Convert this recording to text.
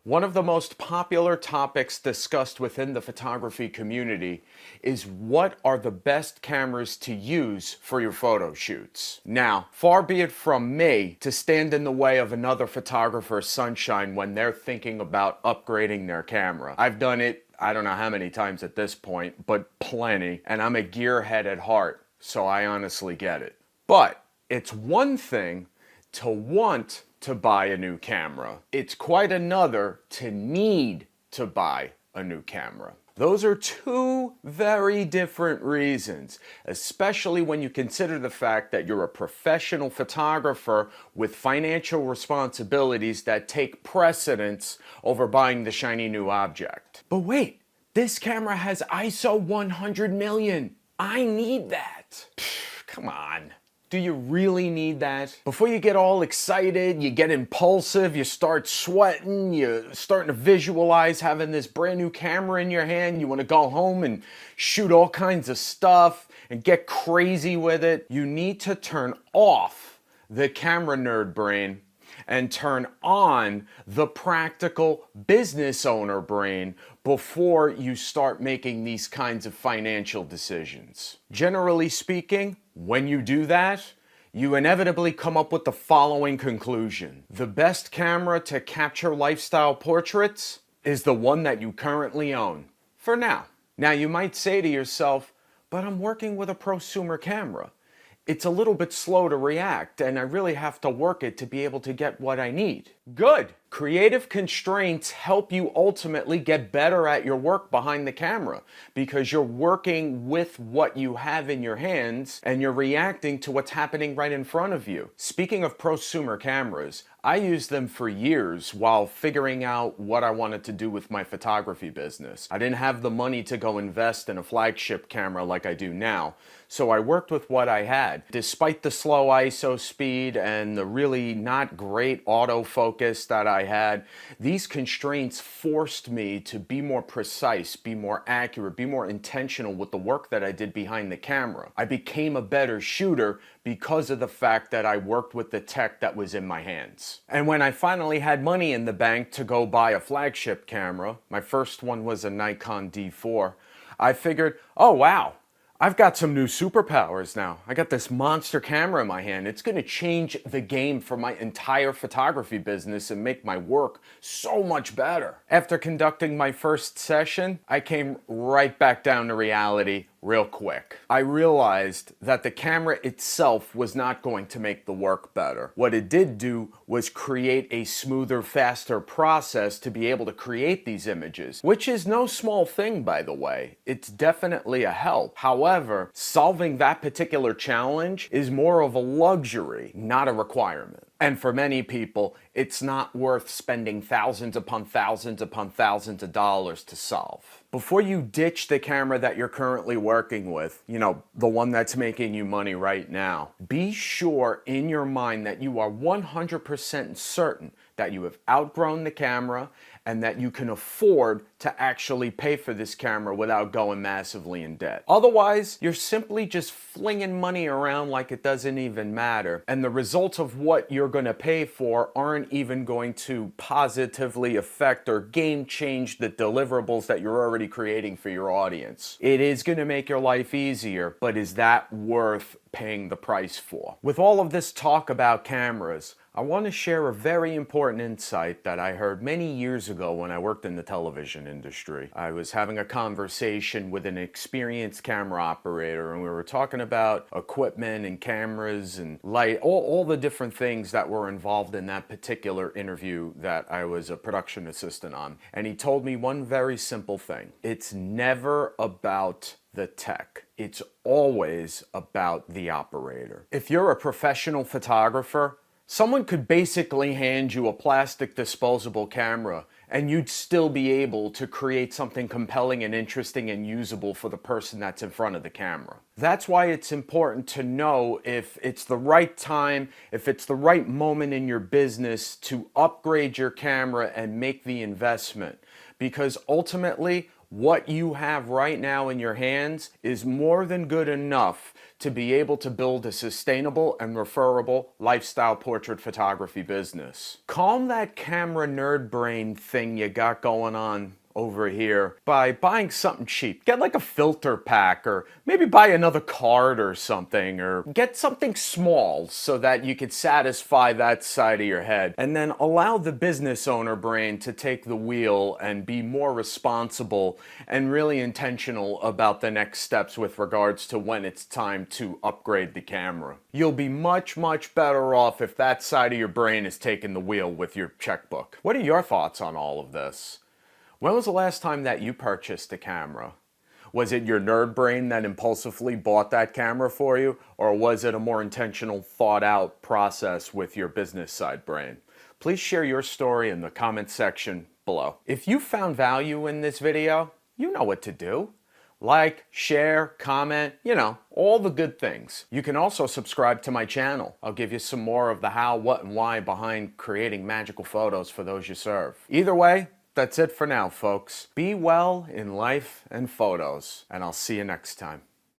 One of the most popular topics discussed within the photography community is what are the best cameras to use for your photo shoots. Now, far be it from me to stand in the way of another photographer's sunshine when they're thinking about upgrading their camera. I've done it, I don't know how many times at this point, but plenty, and I'm a gearhead at heart, so I honestly get it. But it's one thing to want to buy a new camera. It's quite another to need to buy a new camera. Those are two very different reasons, especially when you consider the fact that you're a professional photographer with financial responsibilities that take precedence over buying the shiny new object. But wait, this camera has ISO 100 million. I need that. Come on. Do you really need that? Before you get all excited, you get impulsive, you start sweating, you're starting to visualize having this brand new camera in your hand, you want to go home and shoot all kinds of stuff and get crazy with it. You need to turn off the camera nerd brain and turn on the practical business owner brain before you start making these kinds of financial decisions. Generally speaking, when you do that, you inevitably come up with the following conclusion. The best camera to capture lifestyle portraits is the one that you currently own, for now. Now you might say to yourself, but I'm working with a prosumer camera. It's a little bit slow to react, and I really have to work it to be able to get what I need. Good. Creative constraints help you ultimately get better at your work behind the camera because you're working with what you have in your hands and you're reacting to what's happening right in front of you. Speaking of prosumer cameras, I used them for years while figuring out what I wanted to do with my photography business. I didn't have the money to go invest in a flagship camera like I do now, so I worked with what I had. Despite the slow ISO speed and the really not great autofocus that I had, these constraints forced me to be more precise, be more accurate, be more intentional with the work that I did behind the camera. I became a better shooter because of the fact that I worked with the tech that was in my hands. And when I finally had money in the bank to go buy a flagship camera, my first one was a Nikon D4, I figured, oh wow, I've got some new superpowers now. I got this monster camera in my hand. It's gonna change the game for my entire photography business and make my work so much better. After conducting my first session, I came right back down to reality real quick. I realized that the camera itself was not going to make the work better. What it did do was create a smoother, faster process to be able to create these images, which is no small thing, by the way. It's definitely a help. However, solving that particular challenge is more of a luxury, not a requirement. And for many people, it's not worth spending thousands upon thousands upon thousands of dollars to solve. Before you ditch the camera that you're currently working with, the one that's making you money right now, be sure in your mind that you are 100% certain that you have outgrown the camera and that you can afford to actually pay for this camera without going massively in debt. Otherwise, you're simply just flinging money around like it doesn't even matter, and the results of what you're going to pay for aren't even going to positively affect or game change the deliverables that you're already creating for your audience. It is going to make your life easier, but is that worth paying the price for? With all of this talk about cameras, I want to share a very important insight that I heard many years ago when I worked in the television industry. I was having a conversation with an experienced camera operator, and we were talking about equipment and cameras and light, all the different things that were involved in that particular interview that I was a production assistant on. And he told me one very simple thing. It's never about the tech. It's always about the operator. If you're a professional photographer, someone could basically hand you a plastic disposable camera and you'd still be able to create something compelling and interesting and usable for the person that's in front of the camera. That's why it's important to know if it's the right time, if it's the right moment in your business to upgrade your camera and make the investment. Because ultimately, What you have right now in your hands is more than good enough to be able to build a sustainable and referable lifestyle portrait photography business. Calm that camera nerd brain thing you got going on over here by buying something cheap. Get like a filter pack, or maybe buy another card or something, or get something small so that you could satisfy that side of your head. And then allow the business owner brain to take the wheel and be more responsible and really intentional about the next steps with regards to when it's time to upgrade the camera. You'll be much, much better off if that side of your brain is taking the wheel with your checkbook. What are your thoughts on all of this? When was the last time that you purchased a camera? Was it your nerd brain that impulsively bought that camera for you, or was it a more intentional, thought out process with your business side brain? Please share your story in the comment section below. If you found value in this video, you know what to do. Like, share, comment, all the good things. You can also subscribe to my channel. I'll give you some more of the how, what, and why behind creating magical photos for those you serve. Either way, that's it for now, folks. Be well in life and photos, and I'll see you next time.